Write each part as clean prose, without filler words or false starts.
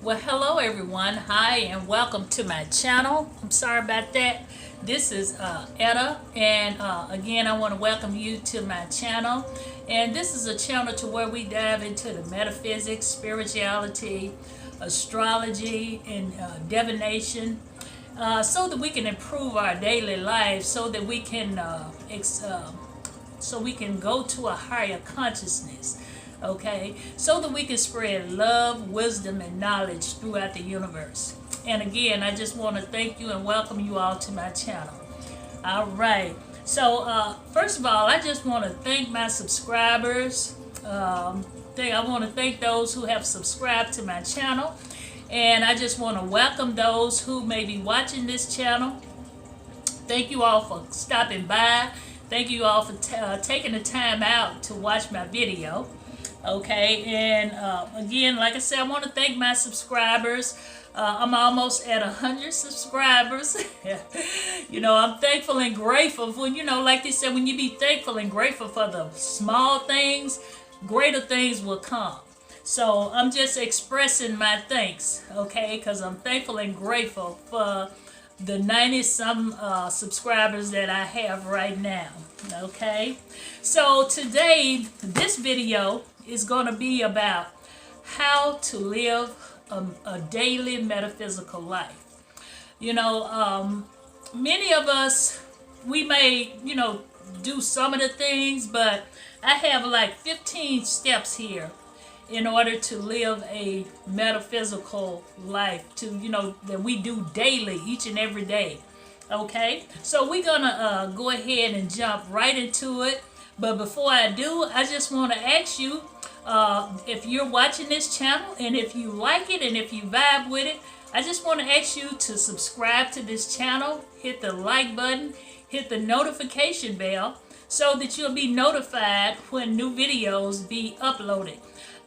Well, hello everyone. Hi and welcome to my channel. I'm sorry about that. This is Etta, and again I want to welcome you to my channel. And this is a channel to where we dive into the metaphysics, spirituality, astrology, and divination, so that we can improve our daily lives, so that we can go to a higher consciousness, okay, so that we can spread love, wisdom, and knowledge throughout the universe. And again, I just want to thank you and welcome you all to my channel. All right, so first of all, I just want to thank my subscribers. I want to thank those who have subscribed to my channel, and I just want to welcome those who may be watching this channel. Thank you all for stopping by. Thank you all for taking the time out to watch my video. Okay, and again, like I said, I want to thank my subscribers. I'm almost at 100 subscribers. I'm thankful and grateful for, like they said, when you be thankful and grateful for the small things, greater things will come. So I'm just expressing my thanks, okay, because I'm thankful and grateful for the 90-some subscribers that I have right now, okay? So today, this video is going to be about how to live a daily metaphysical life. Many of us, we may, do some of the things, but I have like 15 steps here in order to live a metaphysical life, that we do daily, each and every day. Okay, so we're gonna go ahead and jump right into it. But before I do, I just want to ask you, if you're watching this channel and if you like it and if you vibe with it, I just want to ask you to subscribe to this channel, hit the like button, hit the notification bell, so that you'll be notified when new videos be uploaded.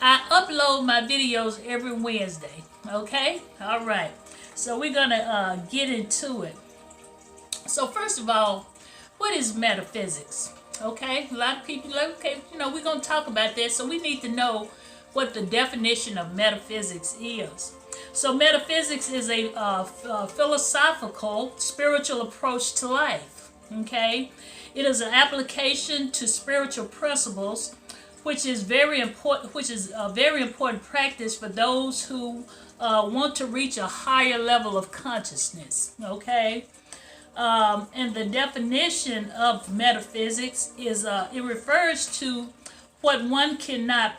I upload my videos every Wednesday, okay? All right, so we're gonna get into it. So first of all, what is metaphysics? Okay, a lot of people like, okay, we're gonna talk about that, so we need to know what the definition of metaphysics is. So metaphysics is a philosophical, spiritual approach to life, okay? It is an application to spiritual principles, which is very important, which is a very important practice for those who want to reach a higher level of consciousness, okay? And the definition of metaphysics is it refers to what one cannot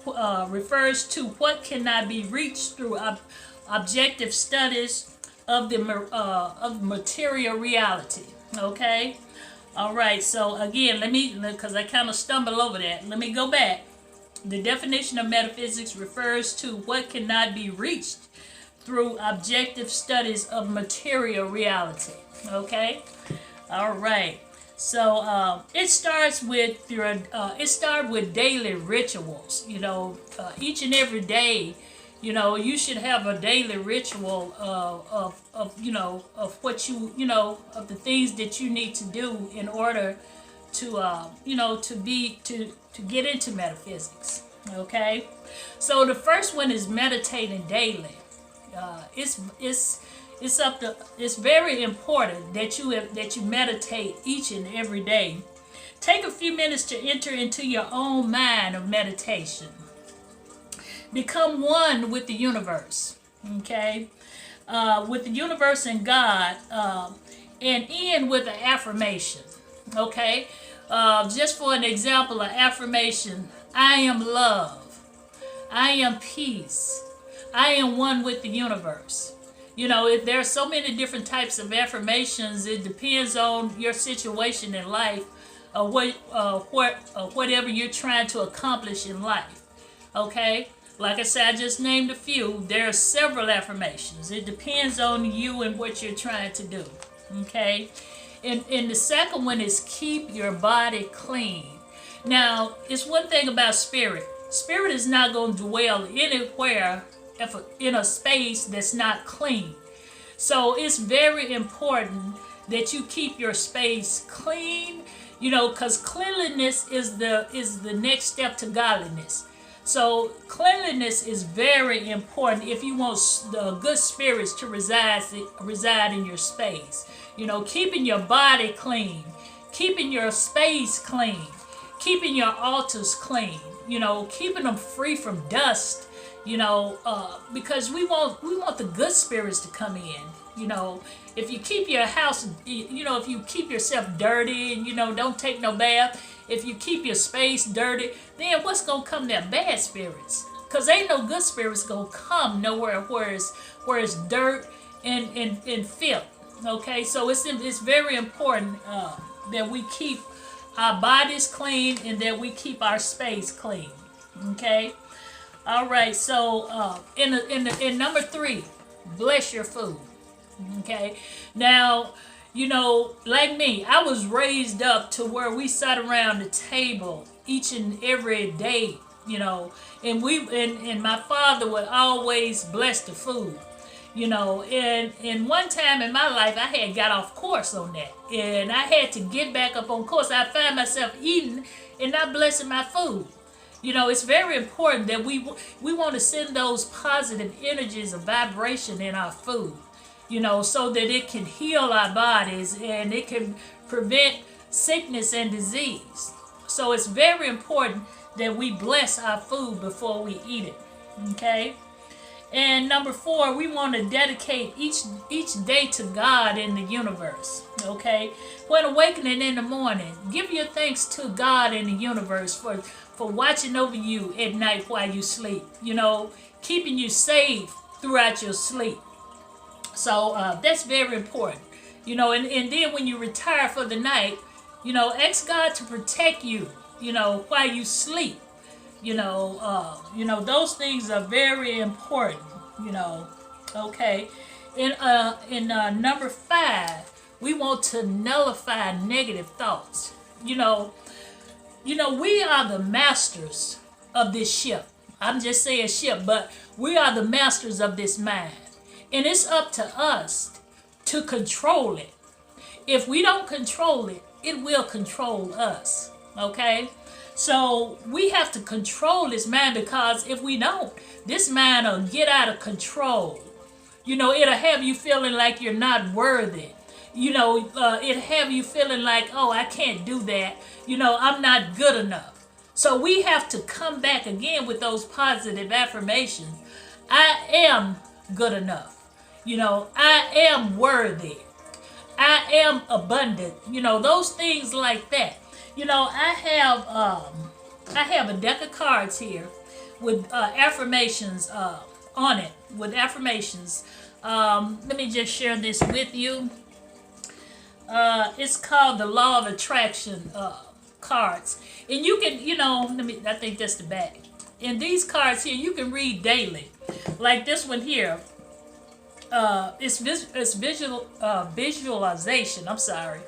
what cannot be reached through objective studies of the of material reality, okay? All right, so again, because I kind of stumbled over that, let me go back. The definition of metaphysics refers to what cannot be reached through objective studies of material reality, okay? All right, so it starts with daily rituals. Each and every day, you should have a daily ritual of what of the things that you need to do in order to to get into metaphysics. Okay, so the first one is meditating daily. It's very important that you meditate each and every day. Take a few minutes to enter into your own mind of meditation. Become one with the universe, okay? With the universe and God, and end with an affirmation, okay? Just for an example, an affirmation: I am love, I am peace, I am one with the universe. If there are so many different types of affirmations, it depends on your situation in life, or whatever you're trying to accomplish in life, okay? Like I said, I just named a few. There are several affirmations. It depends on you and what you're trying to do, okay? And the second one is keep your body clean. Now, it's one thing about spirit. Spirit is not going to dwell anywhere in a space that's not clean. So it's very important that you keep your space clean, because cleanliness is the next step to godliness. So cleanliness is very important if you want the good spirits to reside in your space. Keeping your body clean, keeping your space clean, keeping your altars clean. Keeping them free from dust. Because we want the good spirits to come in. If you keep your house, if you keep yourself dirty and don't take no bath, if you keep your space dirty, then what's gonna come there? Bad spirits. Cause ain't no good spirits gonna come nowhere where it's dirt and filth. Okay, so it's very important that we keep our bodies clean and that we keep our space clean. Okay. All right. So in number 3, bless your food. Okay. Now, like me, I was raised up to where we sat around the table each and every day, and my father would always bless the food, and one time in my life I had got off course on that, and I had to get back up on course. I find myself eating and not blessing my food. It's very important that we want to send those positive energies of vibration in our food, so that it can heal our bodies and it can prevent sickness and disease. So it's very important that we bless our food before we eat it. Okay? And number 4, we want to dedicate each day to God in the universe. Okay? When awakening in the morning, give your thanks to God in the universe for watching over you at night while you sleep. Keeping you safe throughout your sleep. So that's very important. And then when you retire for the night, ask God to protect you, while you sleep. Those things are very important, Okay. In number 5, we want to nullify negative thoughts. We are the masters of this ship. I'm just saying ship, but we are the masters of this mind. And it's up to us to control it. If we don't control it, it will control us. Okay? So we have to control this mind, because if we don't, this mind will get out of control. It'll have you feeling like you're not worthy. It'll have you feeling like, oh, I can't do that. I'm not good enough. So we have to come back again with those positive affirmations. I am good enough. I am worthy. I am abundant. Those things like that. I have a deck of cards here with affirmations on it. With affirmations. Let me just share this with you. It's called the Law of Attraction cards. And you can, I think that's the back. In these cards here, you can read daily. Like this one here. It's visualization. I'm sorry.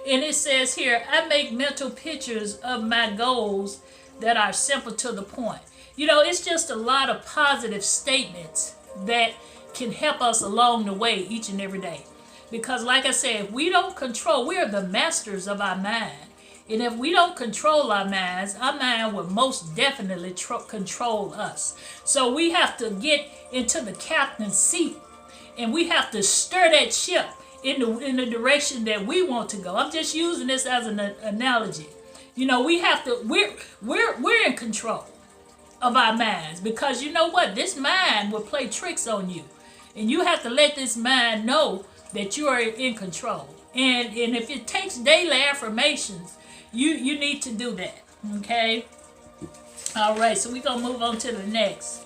And it says here, I make mental pictures of my goals that are simple to the point. It's just a lot of positive statements that can help us along the way each and every day. Because like I said, if we don't control, we are the masters of our mind. And if we don't control our mind will most definitely control us. So we have to get into the captain's seat. And we have to stir that ship in the direction that we want to go. I'm just using this as an analogy. We have to. We're in control of our minds, because you know what? This mind will play tricks on you, and you have to let this mind know that you are in control. And if it takes daily affirmations, you need to do that. Okay. All right. So we're gonna move on to the next.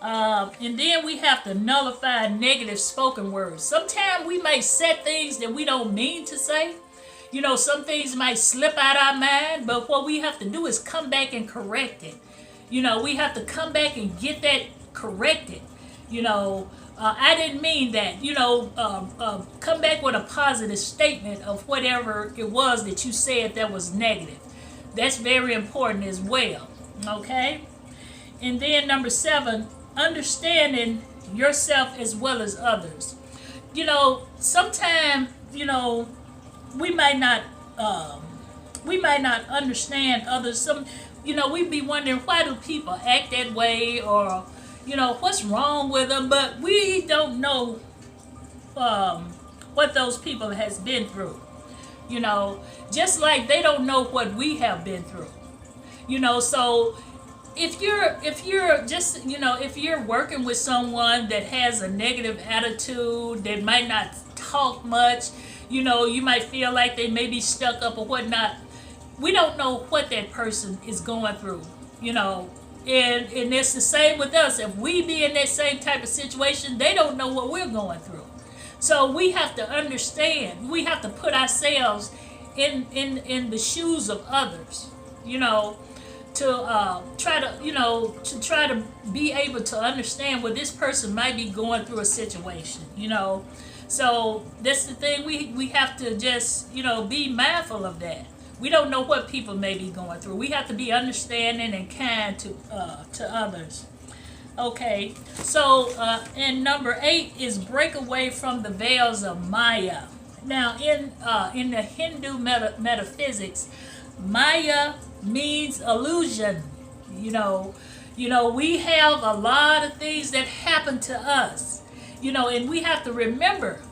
And then we have to nullify negative spoken words. Sometimes we may say things that we don't mean to say. Some things might slip out our mind, but what we have to do is come back and correct it. We have to come back and get that corrected. I didn't mean that. Come back with a positive statement of whatever it was that you said that was negative. That's very important as well. Okay? And then number 7, understanding yourself as well as others. Sometimes, we might not we might not understand others. Some, we'd be wondering, why do people act that way, or what's wrong with them, but we don't know what those people has been through. Just like they don't know what we have been through. So if you're just if you're working with someone that has a negative attitude, that might not talk much, you might feel like they may be stuck up or whatnot. We don't know what that person is going through, and it's the same with us. If we be in that same type of situation, they don't know what we're going through. So we have to understand. We have to put ourselves in the shoes of others, to try to be able to understand what this person might be going through a situation. So that's the thing. We have to just be mindful of that. We don't know what people may be going through. We have to be understanding and kind to others. Okay, so and number 8 is break away from the veils of Maya. Now, in the Hindu metaphysics, Maya means illusion. We have a lot of things that happen to us. And we have to remember,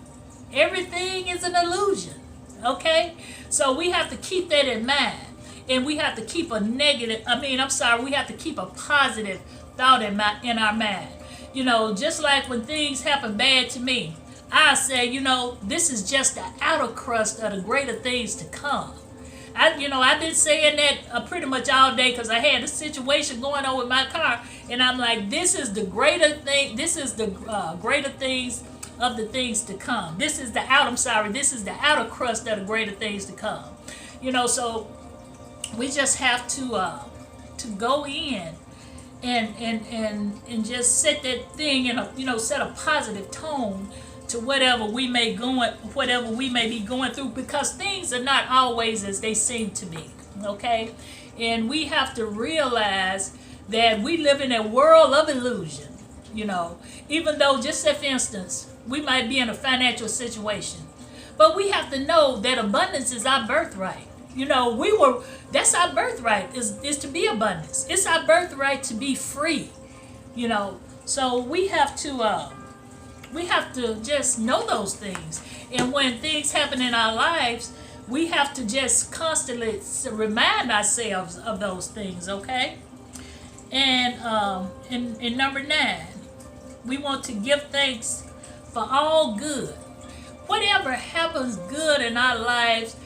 everything is an illusion. Okay, so we have to keep that in mind, and we have to keep we have to keep a positive thought in our mind. Just like when things happen bad to me, I say, this is just the outer crust of the greater things to come. I've been saying that pretty much all day, because I had a situation going on with my car, and I'm like, this is the greater thing. This is the greater things of the things to come. This is the outer crust of the greater things to come. So we just have to go in and just set that thing in a set a positive tone to whatever we may be going through, because things are not always as they seem to be. Okay, and we have to realize that we live in a world of illusion. Even though, just for instance, we might be in a financial situation, but we have to know that abundance is our birthright. That's our birthright, is to be abundance. It's our birthright to be free. So we have to just know those things. And when things happen in our lives, we have to just constantly remind ourselves of those things. Okay. And in number 9, we want to give thanks for all good. Whatever happens good in our lives,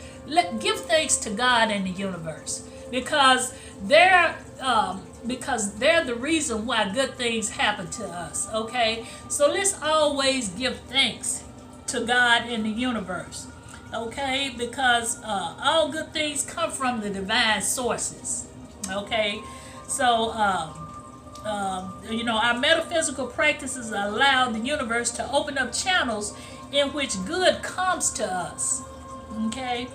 give thanks to God and the universe, because they're the reason why good things happen to us. Okay, so let's always give thanks to God and the universe. Okay, because all good things come from the divine sources. Okay, so our metaphysical practices allow the universe to open up channels in which good comes to us. Okay,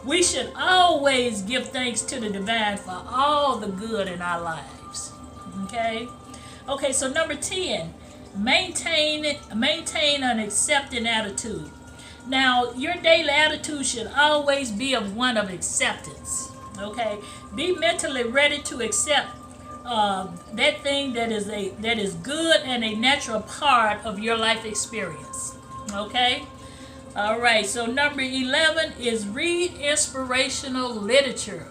we should always give thanks to the divine for all the good in our lives. Okay, so number 10, maintain an accepting attitude. Now, your daily attitude should always be of one of acceptance. Okay, be mentally ready to accept that thing that is good and a natural part of your life experience. Okay. All right. So number 11 is read inspirational literature.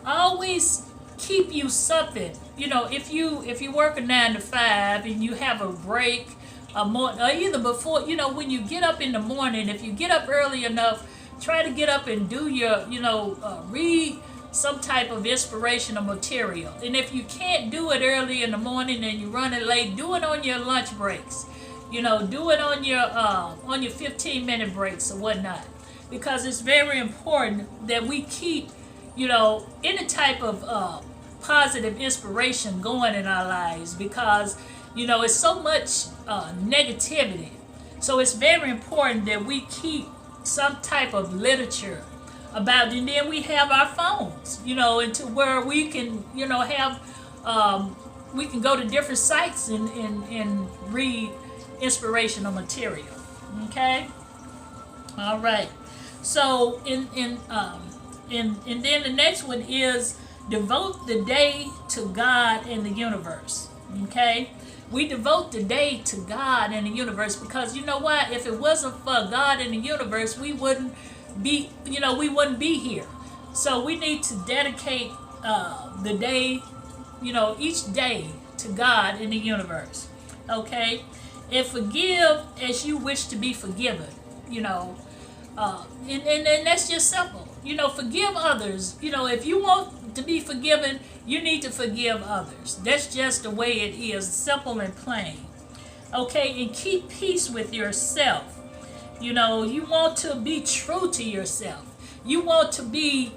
Always keep you something. If you work a 9 to 5 and you have a break, or either before, when you get up in the morning, if you get up early enough, try to get up and do your, read some type of inspirational material. And if you can't do it early in the morning and you're running late, do it on your lunch breaks. Do it on your 15-minute breaks or whatnot, because it's very important that we keep any type of positive inspiration going in our lives, because it's so much negativity. So it's very important that we keep some type of literature about it. And then we have our phones, into where we can have we can go to different sites and read inspirational material. Okay. All right. So in And then the next one is devote the day to God and the universe. Okay? We devote the day to God and the universe because you know what? If it wasn't for God and the universe, we wouldn't be, we wouldn't be here. So we need to dedicate the day, each day to God and the universe. Okay? And forgive as you wish to be forgiven. And that's just simple. Forgive others. If you want to be forgiven, you need to forgive others. That's just the way it is, simple and plain. Okay, and keep peace with yourself. You want to be true to yourself. You want to be,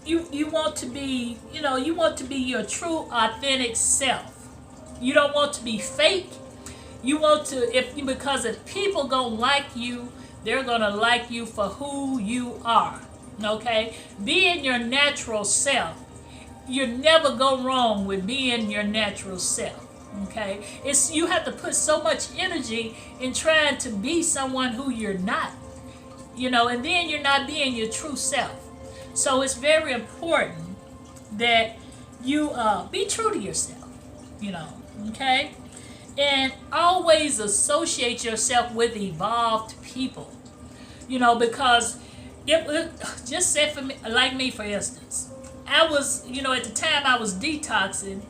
you want to be, you want to be your true, authentic self. You don't want to be fake. You want to, because if people gonna like you, they're gonna like you for who you are. Okay, being your natural self. You never go wrong with being your natural self. Okay, you have to put so much energy in trying to be someone who you're not. And then you're not being your true self. So it's very important that you be true to yourself. Okay, and always associate yourself with evolved people. Because just say for me, like me, for instance, I was, at the time I was detoxing.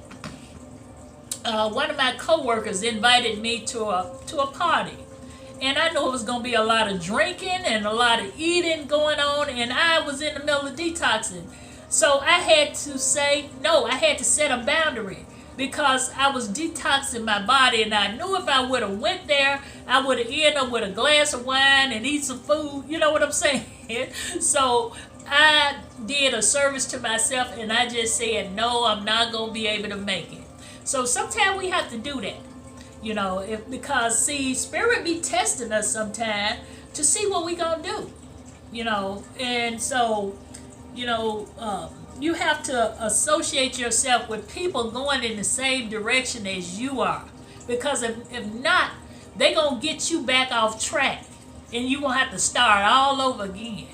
One of my coworkers invited me to a party, and I knew it was going to be a lot of drinking and a lot of eating going on, and I was in the middle of detoxing. So I had to say no. I had to set a boundary because I was detoxing my body, and I knew if I would have went there, I would have ended up with a glass of wine and eat some food. You know what I'm saying? So I did a service to myself, and I just said, no, I'm not going to be able to make it. So sometimes we have to do that, because, see, Spirit be testing us sometimes to see what we going to do, and so, you have to associate yourself with people going in the same direction as you are. Because if not, they're going to get you back off track. And you're going to have to start all over again.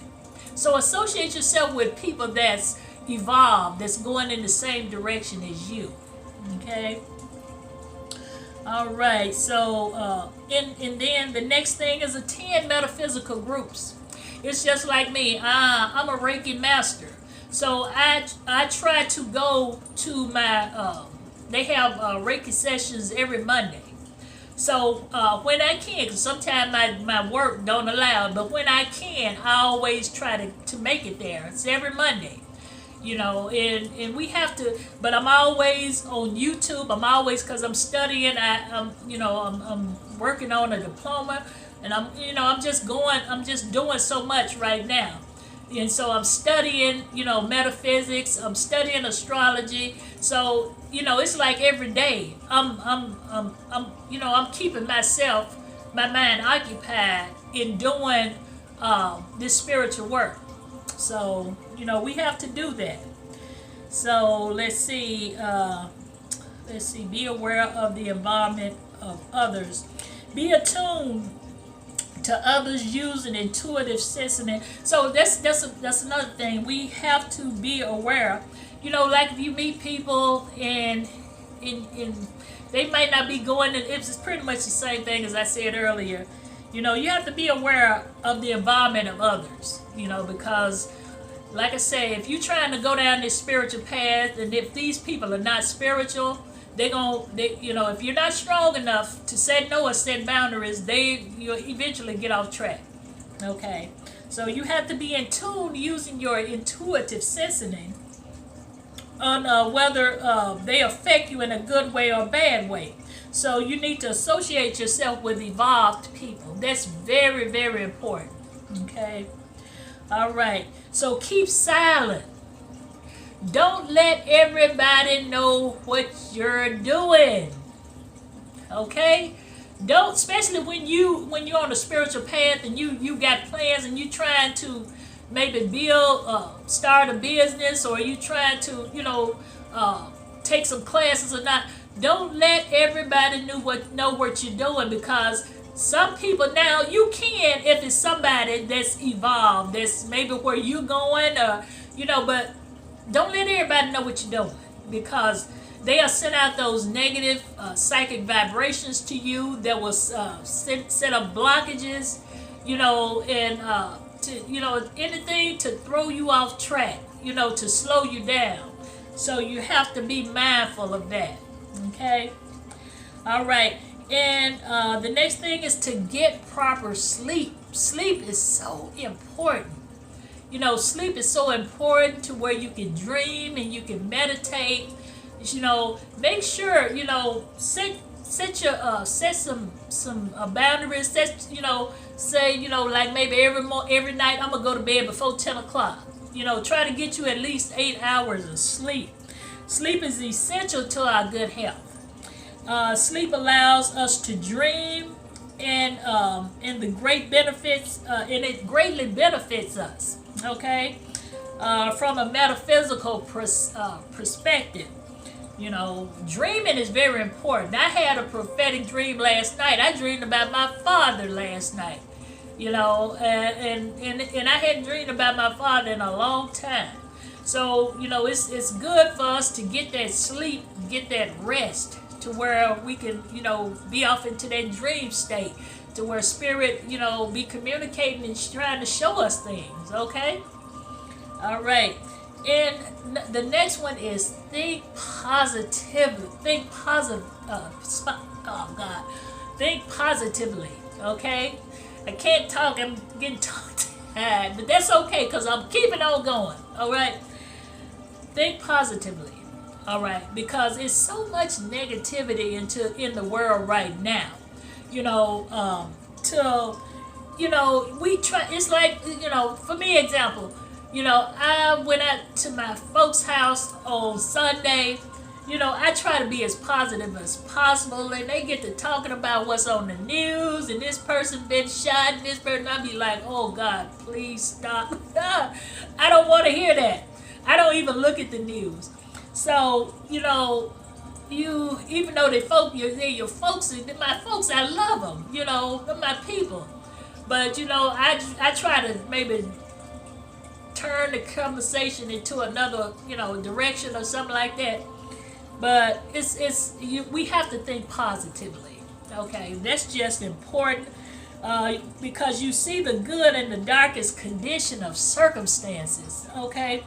So associate yourself with people that's evolved, that's going in the same direction as you. Okay? All right. So, and then the next thing is attend metaphysical groups. It's just like me. I'm a Reiki master. So I try to go to my, they have Reiki sessions every Monday. So when I can, because sometimes my work don't allow it, but when I can, I always try to make it there. It's every Monday, and we have to, but I'm always on YouTube. I'm always, because I'm studying, I'm working on a diploma, and I'm just doing so much right now. And so I'm studying, metaphysics. I'm studying astrology. So, it's like every day I'm keeping my mind occupied in doing this spiritual work. So, we have to do that. So let's see. Be aware of the environment of others. Be attuned to others using intuitive sensing. So that's another thing. We have to be aware. Like if you meet people and they might not be going, it's pretty much the same thing as I said earlier. You have to be aware of the environment of others, because like I say, if you're trying to go down this spiritual path, and if these people are not spiritual, if you're not strong enough to set no or set boundaries, you'll eventually get off track. Okay, so you have to be in tune using your intuitive sensing on whether they affect you in a good way or bad way. So you need to associate yourself with evolved people. That's very, very important. Okay, all right. So keep silent. Don't let everybody know what you're doing. Okay? Don't, especially when you're on a spiritual path and you got plans and you trying to maybe start a business, or you trying to take some classes or not. Don't let everybody know what you're doing, because Some people now, you can if it's somebody that's evolved, that's maybe where you're going, or but don't let everybody know what you're doing, because they'll send out those negative psychic vibrations to you that will set up blockages, and anything to throw you off track, to slow you down. So you have to be mindful of that. Okay? All right. And the next thing is to get proper sleep. Sleep is so important. Sleep is so important to where you can dream and you can meditate. Make sure, set some boundaries. Say, like maybe every night I'm gonna go to bed before 10 o'clock. Try to get you at least 8 hours of sleep. Sleep is essential to our good health. Sleep allows us to dream, and the great benefits, and it greatly benefits us. Okay, from a metaphysical perspective, dreaming is very important. I had a prophetic dream last night. I dreamed about my father last night. And I hadn't dreamed about my father in a long time. So it's good for us to get that sleep, get that rest, to where we can be off into that dream state, to where spirit be communicating and trying to show us things. Okay. All right. And the next one is think positively. Think positive. Think positively. Okay. I can't talk. I'm getting tired, but that's okay because I'm keeping on going. All right. Think positively. All right, because it's so much negativity in the world right now. We try. It's like for me, example. I went out to my folks' house on Sunday. I try to be as positive as possible, and they get to talking about what's on the news, and this person been shot, and this person. I be like, oh God, please stop. I don't want to hear that. I don't even look at the news. So, you, even though they're your folks, my folks, I love them, they're my people. But, I try to maybe turn the conversation into another, direction or something like that. But we have to think positively, okay? That's just important, because you see the good in the darkest condition of circumstances, okay?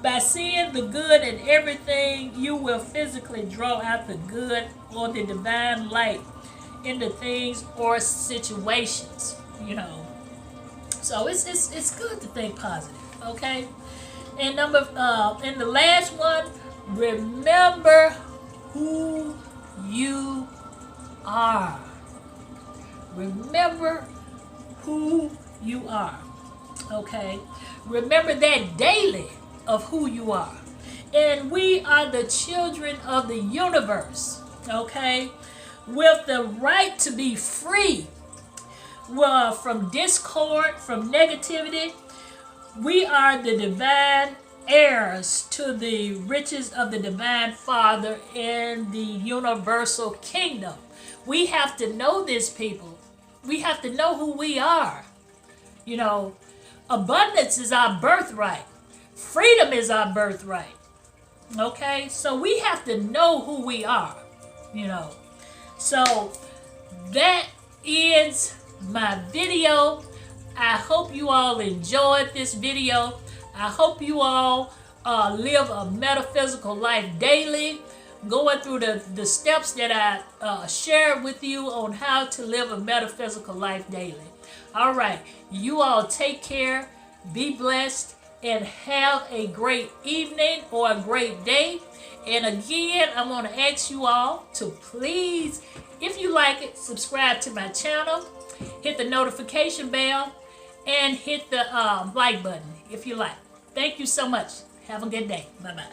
By seeing the good in everything, you will physically draw out the good or the divine light in the things or situations, So it's good to think positive, okay? And and the last one, remember who you are. Remember who you are, okay? Remember that daily of who you are. And we are the children of the universe, okay? With the right to be free from discord, from negativity. We are the divine heirs to the riches of the divine Father in the universal kingdom. We have to know this, people. We have to know who we are. Abundance is our birthright. Freedom is our birthright. Okay? So we have to know who we are. So that ends my video. I hope you all enjoyed this video. I hope you all live a metaphysical life daily, going through the steps that I shared with you on how to live a metaphysical life daily. All right. You all take care. Be blessed. And have a great evening or a great day. And again, I want to ask you all to please, if you like it, subscribe to my channel, hit the notification bell, and hit the like button if you like. Thank you so much. Have a good day. Bye-bye.